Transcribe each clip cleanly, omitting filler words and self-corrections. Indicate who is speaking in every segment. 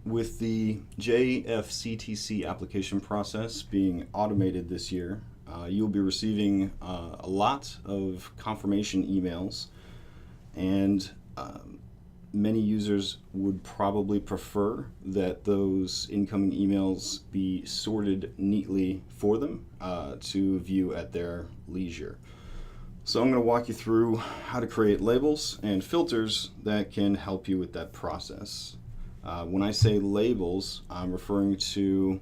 Speaker 1: With the JFCTC application process being automated this year, you'll be receiving a lot of confirmation emails, and many users would probably prefer that those incoming emails be sorted neatly for them to view at their leisure. So I'm going to walk you through how to create labels and filters that can help you with that process. When I say labels, I'm referring to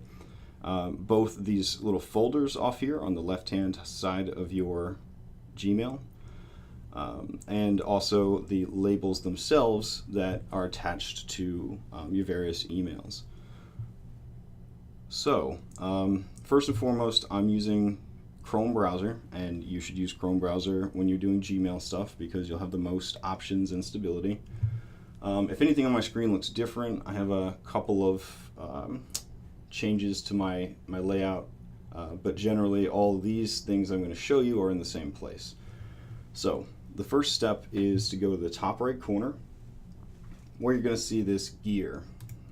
Speaker 1: both these little folders off here on the left-hand side of your Gmail, and also the labels themselves that are attached to your various emails. So, first and foremost, I'm using Chrome browser, and you should use Chrome browser when you're doing Gmail stuff because you'll have the most options and stability. If anything on my screen looks different, I have a couple of changes to my layout, but generally all of these things I'm going to show you are in the same place. So the first step is to go to the top right corner where you're going to see this gear,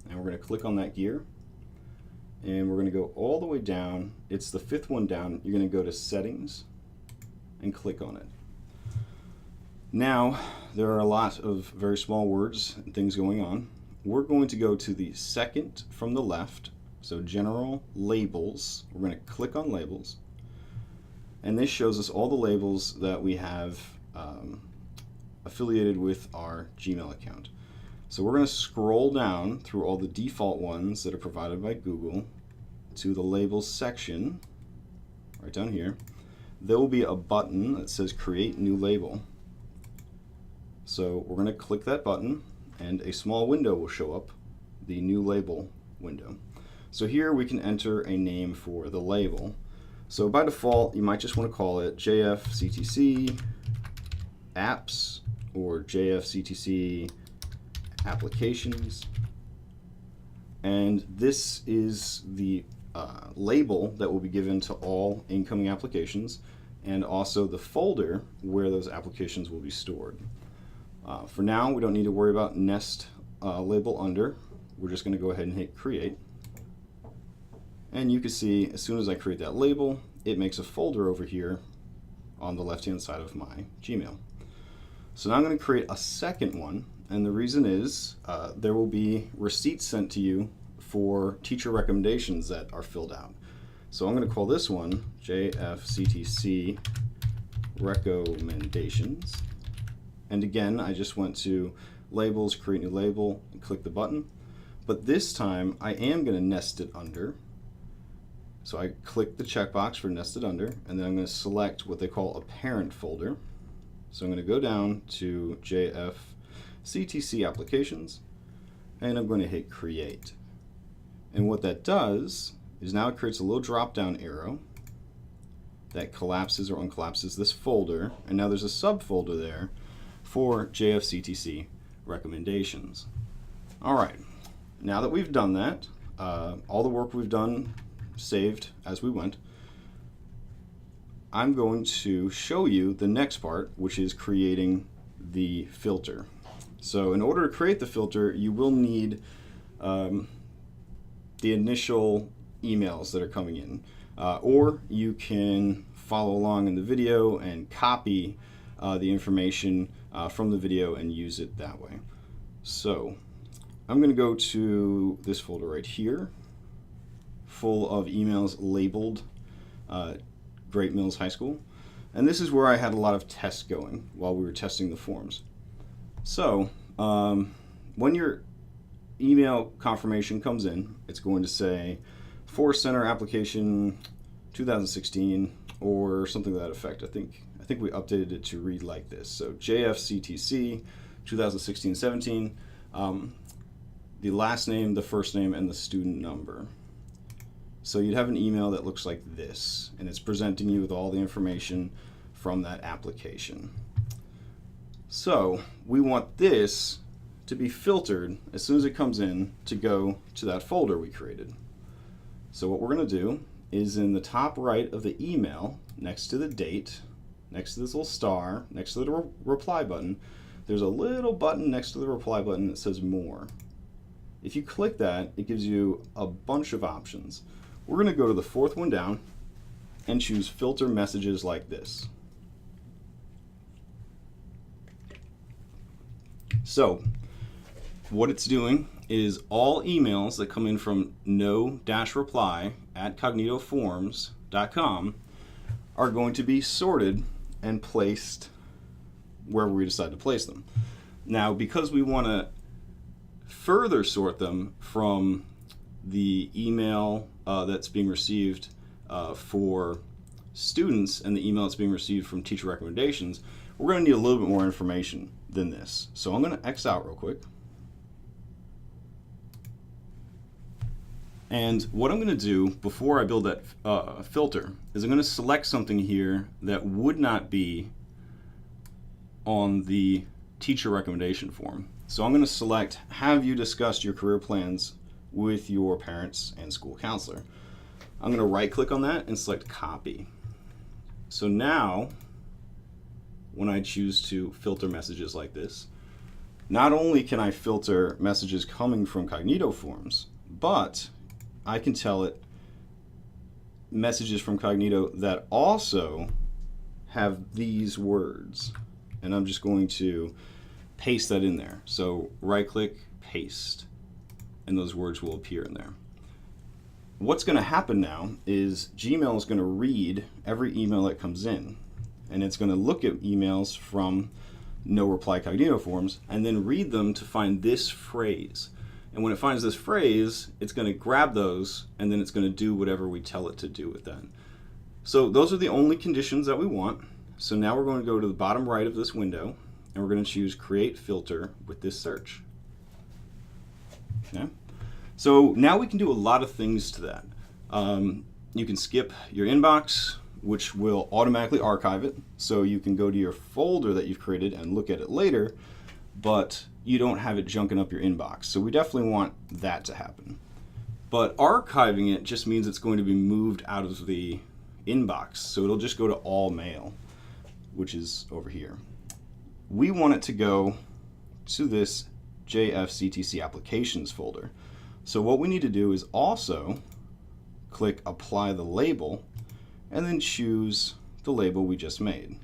Speaker 1: and we're going to click on that gear, and we're going to go all the way down. It's the fifth one down. You're going to go to settings and click on it. Now, there are a lot of very small words and things going on. We're going to go to the second from the left, so general labels. We're going to click on labels, and this shows us all the labels that we have affiliated with our Gmail account. So we're going to scroll down through all the default ones that are provided by Google to the labels section, right down here. There will be a button that says create new label. So we're going to click that button, and a small window will show up, the new label window. So here we can enter a name for the label. So by default, you might just want to call it JFCTC apps or JFCTC applications. And this is the label that will be given to all incoming applications, and also the folder where those applications will be stored. For now, we don't need to worry about nest label under. We're just going to go ahead and hit create. And you can see as soon as I create that label, it makes a folder over here on the left-hand side of my Gmail. So now I'm going to create a second one, and the reason is there will be receipts sent to you for teacher recommendations that are filled out. So I'm going to call this one JFCTC recommendations. And again, I just went to labels, create new label, and click the button. But this time, I am going to nest it under. So I click the checkbox for nested under, and then I'm going to select what they call a parent folder. So I'm going to go down to JFCTC applications, and I'm going to hit create. And what that does is now it creates a little drop-down arrow that collapses or uncollapses this folder, and now there's a subfolder there for JFCTC recommendations. All right, now that we've done that, all the work we've done saved as we went, I'm going to show you the next part, which is creating the filter. So in order to create the filter, you will need the initial emails that are coming in, or you can follow along in the video and copy the information from the video and use it that way. So I'm going to go to this folder right here, full of emails labeled Great Mills High School, and this is where I had a lot of tests going while we were testing the forms. So when your email confirmation comes in, it's going to say for center application 2016 or something to that effect. I think we updated it to read like this. So JFCTC 2016-17, the last name, the first name, and the student number. So you'd have an email that looks like this, and it's presenting you with all the information from that application. So we want this to be filtered as soon as it comes in to go to that folder we created. So what we're going to do is in the top right of the email, next to the date, next to this little star, next to the reply button, there's a little button next to the reply button that says more. If you click that, it gives you a bunch of options. We're going to go to the fourth one down and choose filter messages like this. So what it's doing is all emails that come in from no-reply@cognitoforms.com are going to be sorted and placed wherever we decide to place them. Now, because we want to further sort them from the email that's being received for students and the email that's being received from teacher recommendations, we're going to need a little bit more information than this. So I'm going to X out real quick. And what I'm going to do before I build that filter is I'm going to select something here that would not be on the teacher recommendation form. So I'm going to select, have you discussed your career plans with your parents and school counselor? I'm going to right click on that and select copy. So now when I choose to filter messages like this, not only can I filter messages coming from Cognito Forms, but I can tell it messages from Cognito that also have these words. And I'm just going to paste that in there. So right click, paste, and those words will appear in there. What's going to happen now is Gmail is going to read every email that comes in, and it's going to look at emails from no reply Cognito Forms and then read them to find this phrase. And when it finds this phrase, it's going to grab those and then it's going to do whatever we tell it to do with that. So those are the only conditions that we want. So now we're going to go to the bottom right of this window and we're going to choose create filter with this search. Okay. So now we can do a lot of things to that. You can skip your inbox, which will automatically archive it. So you can go to your folder that you've created and look at it later, but you don't have it junking up your inbox. So we definitely want that to happen. But archiving it just means it's going to be moved out of the inbox. So it'll just go to all mail, which is over here. We want it to go to this JFCTC applications folder. So what we need to do is also click apply the label and then choose the label we just made.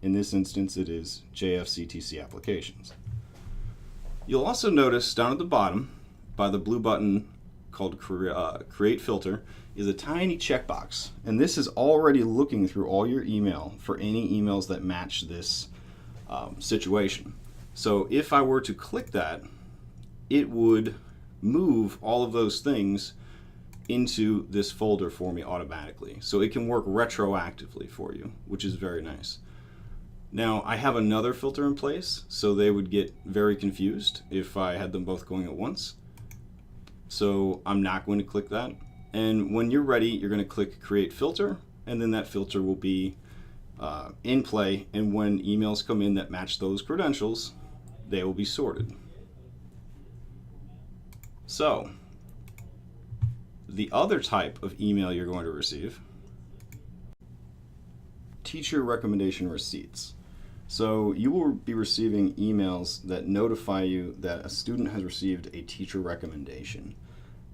Speaker 1: In this instance, it is JFCTC applications. You'll also notice down at the bottom by the blue button called create filter is a tiny checkbox. And this is already looking through all your email for any emails that match this situation. So if I were to click that, it would move all of those things into this folder for me automatically. So it can work retroactively for you, which is very nice. Now I have another filter in place, so they would get very confused if I had them both going at once. So I'm not going to click that. And when you're ready, you're going to click create filter, and then that filter will be in play. And when emails come in that match those credentials, they will be sorted. So the other type of email you're going to receive, teacher recommendation receipts. So you will be receiving emails that notify you that a student has received a teacher recommendation.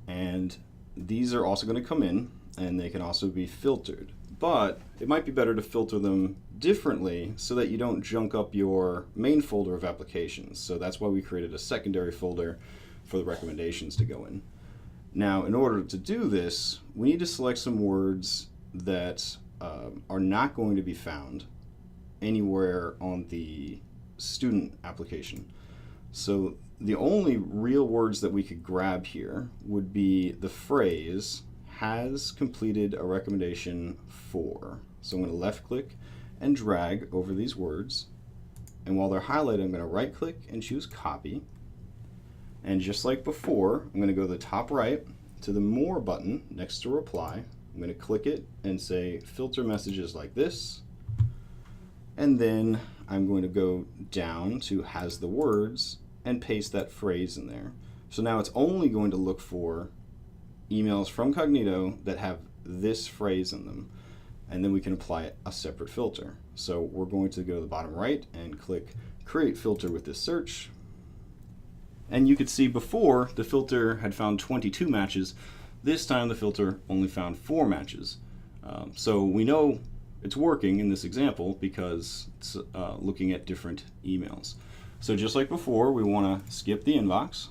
Speaker 1: And these are also going to come in and they can also be filtered. But it might be better to filter them differently so that you don't junk up your main folder of applications. So that's why we created a secondary folder for the recommendations to go in. Now, in order to do this, we need to select some words that are not going to be found anywhere on the student application. So the only real words that we could grab here would be the phrase has completed a recommendation for. So I'm going to left click and drag over these words. And while they're highlighted, I'm going to right click and choose copy. And just like before, I'm going to go to the top right to the more button next to reply. I'm going to click it and say filter messages like this. And then I'm going to go down to has the words and paste that phrase in there. So now it's only going to look for emails from Cognito that have this phrase in them. And then we can apply a separate filter. So we're going to go to the bottom right and click create filter with this search. And you could see before the filter had found 22 matches. This time the filter only found 4 matches. So we know it's working in this example because it's looking at different emails. So just like before, we want to skip the inbox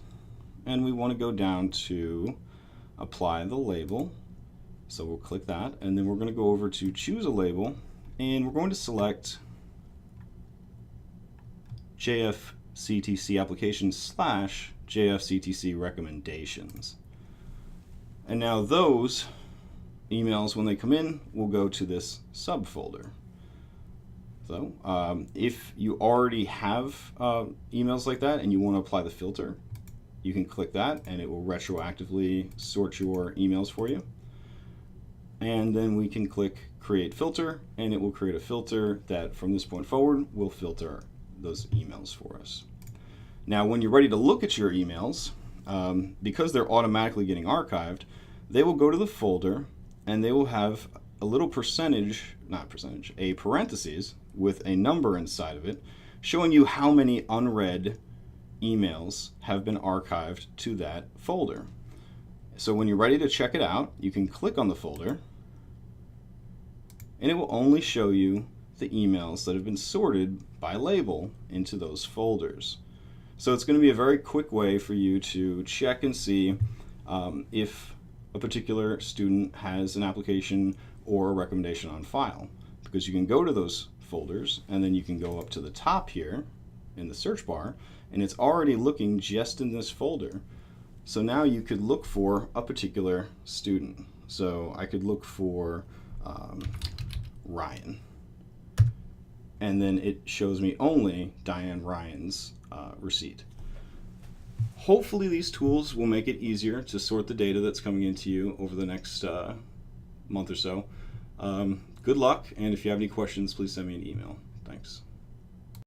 Speaker 1: and we want to go down to apply the label. So we'll click that, and then we're going to go over to choose a label, and we're going to select JFCTC applications / JFCTC recommendations. And now those emails, when they come in, will go to this subfolder. So if you already have emails like that and you want to apply the filter, you can click that and it will retroactively sort your emails for you. And then we can click create filter, and it will create a filter that from this point forward will filter those emails for us. Now when you're ready to look at your emails, because they're automatically getting archived, they will go to the folder and they will have a little a parentheses with a number inside of it showing you how many unread emails have been archived to that folder. So when you're ready to check it out, you can click on the folder and it will only show you the emails that have been sorted by label into those folders. So it's going to be a very quick way for you to check and see if a particular student has an application or a recommendation on file, because you can go to those folders and then you can go up to the top here in the search bar and it's already looking just in this folder. So now you could look for a particular student. So I could look for Ryan, and then it shows me only Diane Ryan's receipt. Hopefully these tools will make it easier to sort the data that's coming into you over the next month or so. Good luck, and if you have any questions, please send me an email. Thanks.